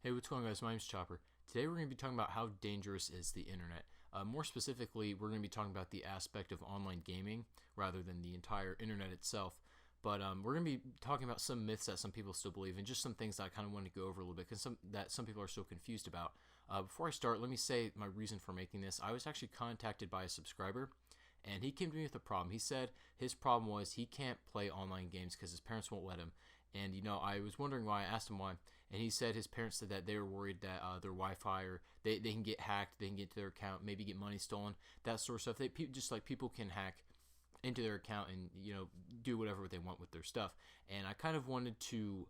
Hey, what's going on, guys? My name's Chopper. Today we're going to be talking about how dangerous is the internet. More specifically, we're going to be talking about the aspect of online gaming rather than the entire internet itself. But we're going to be talking about some myths that some people still believe and just some things that I kind of want to go over a little bit because some people are still confused about. Before I start, let me say my reason for making this. I was actually contacted by a subscriber, and he came to me with a problem. He said his problem was he can't play online games because his parents won't let him. And I was wondering why. I asked him why, and he said his parents said that they were worried that their Wi-Fi or they can get hacked, they can get to their account, maybe get money stolen, that sort of stuff. Just like people can hack into their account and do whatever they want with their stuff. And I kind of wanted to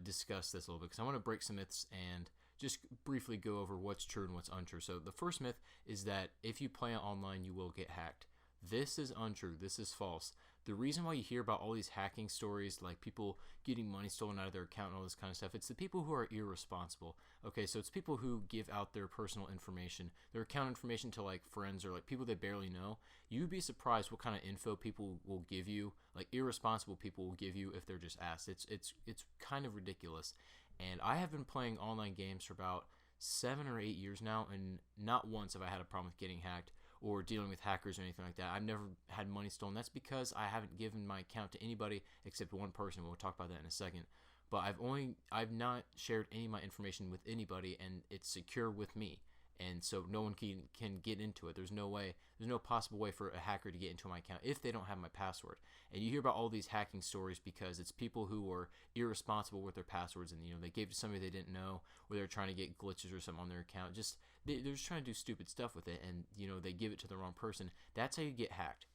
discuss this a little bit because I want to break some myths and just briefly go over what's true and what's untrue. So the first myth is that if you play online, you will get hacked. This is untrue. This is false. The reason why you hear about all these hacking stories, like people getting money stolen out of their account and all this kind of stuff, it's the people who are irresponsible. Okay, so it's people who give out their personal information, their account information to like friends or like people they barely know. You'd be surprised what kind of info people will give you, like irresponsible people will give you if they're just asked. It's kind of ridiculous. And I have been playing online games for about 7 or 8 years now, and not once have I had a problem with getting hacked or dealing with hackers or anything like that. I've never had money stolen. That's because I haven't given my account to anybody except one person. We'll talk about that in a second. But I've not shared any of my information with anybody, and it's secure with me. And so no one can get into it. There's no possible way for a hacker to get into my account if they don't have my password. And you hear about all these hacking stories because it's people who are irresponsible with their passwords, and they gave it to somebody they didn't know, or they're trying to get glitches or something on their account. They're just trying to do stupid stuff with it, and they give it to the wrong person. That's how you get hacked.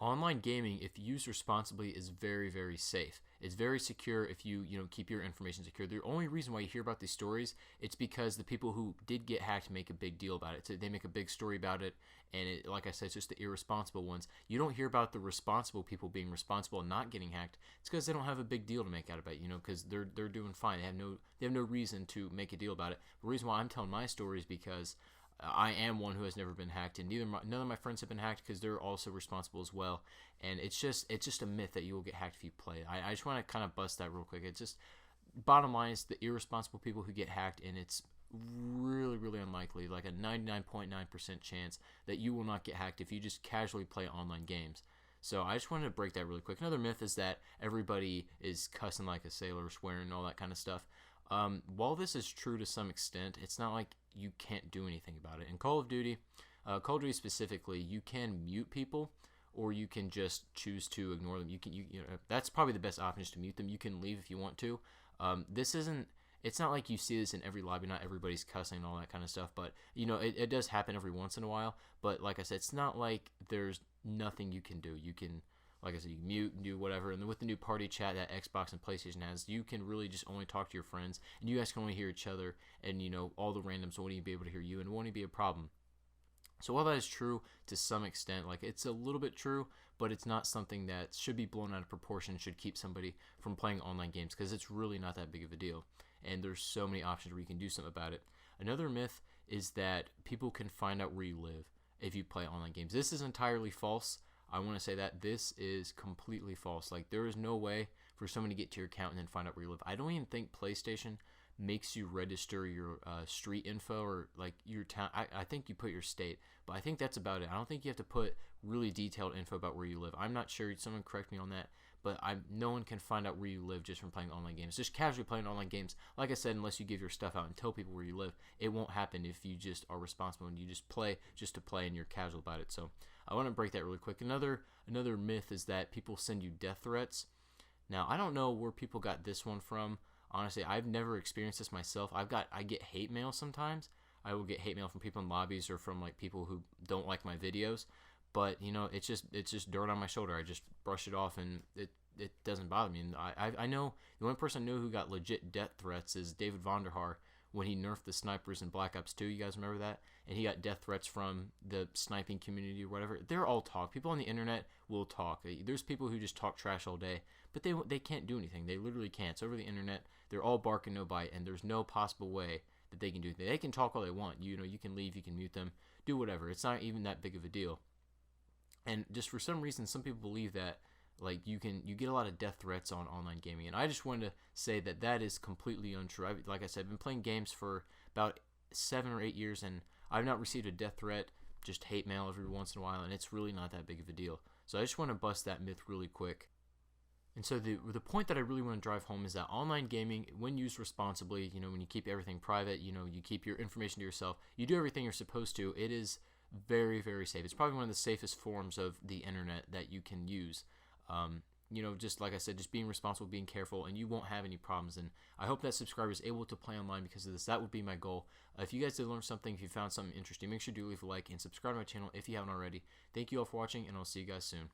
Online gaming, if used responsibly, is very, very safe. It's very secure if you keep your information secure. The only reason why you hear about these stories, it's because the people who did get hacked make a big deal about it. So they make a big story about it, and like I said, it's just the irresponsible ones. You don't hear about the responsible people being responsible and not getting hacked. It's because they don't have a big deal to make out of it, because they're doing fine. They have no reason to make a deal about it. The reason why I'm telling my story is because I am one who has never been hacked, and none of my friends have been hacked because they're also responsible as well. And it's just a myth that you will get hacked if you play. I just want to kind of bust that real quick. It's just bottom line is the irresponsible people who get hacked, and it's really, really unlikely, like a 99.9% chance that you will not get hacked if you just casually play online games. So I just wanted to break that really quick. Another myth is that everybody is cussing like a sailor, swearing, and all that kind of stuff. While this is true to some extent, it's not like you can't do anything about it. In Call of Duty specifically, you can mute people, or you can just choose to ignore them. That's probably the best option is to mute them. You can leave if you want to. It's not like you see this in every lobby. Not everybody's cussing and all that kind of stuff, but it does happen every once in a while. But like I said, it's not like there's nothing you can do. You can, like I said, you can mute and do whatever. And then with the new party chat that Xbox and PlayStation has, you can really just only talk to your friends, and you guys can only hear each other, and all the randoms won't even be able to hear you, and it won't even be a problem. So while that is true to some extent, like it's a little bit true, but it's not something that should be blown out of proportion, should keep somebody from playing online games, because it's really not that big of a deal. And there's so many options where you can do something about it. Another myth is that people can find out where you live if you play online games. This is entirely false. I want to say that this is completely false. Like, there is no way for someone to get to your account and then find out where you live. I don't even think PlayStation makes you register your street info or like your town. I think you put your state, but I think that's about it. I don't think you have to put really detailed info about where you live. I'm not sure. Someone correct me on that, but no one can find out where you live just from playing online games. Just casually playing online games, like I said, unless you give your stuff out and tell people where you live, it won't happen if you just are responsible and you just play just to play and you're casual about it. So I want to break that really quick. Another myth is that people send you death threats. Now, I don't know where people got this one from. Honestly, I've never experienced this myself. I get hate mail sometimes. I will get hate mail from people in lobbies or from like people who don't like my videos. But it's just dirt on my shoulder. I just brush it off, and it doesn't bother me. And I know the only person I know who got legit death threats is David Vonderhaar when he nerfed the snipers in Black Ops 2. You guys remember that? And he got death threats from the sniping community or whatever. They're all talk. People on the internet will talk. There's people who just talk trash all day, but they can't do anything. They literally can't. It's over the internet. They're all bark and no bite, and there's no possible way that they can do anything. They can talk all they want. You can leave, you can mute them, do whatever. It's not even that big of a deal. And just for some reason, some people believe that Like you get a lot of death threats on online gaming, and I just wanted to say that that is completely untrue. Like I said, I've been playing games for about 7 or 8 years, and I've not received a death threat, just hate mail every once in a while, and it's really not that big of a deal. So I just want to bust that myth really quick. And so the point that I really want to drive home is that online gaming, when used responsibly, when you keep everything private, you keep your information to yourself, you do everything you're supposed to, it is very, very safe. It's probably one of the safest forms of the internet that you can use. Just like I said, just being responsible, being careful, and you won't have any problems. And I hope that subscriber is able to play online because of this. That would be my goal. If you guys did learn something, if you found something interesting, make sure to leave a like and subscribe to my channel if you haven't already. Thank you all for watching, and I'll see you guys soon.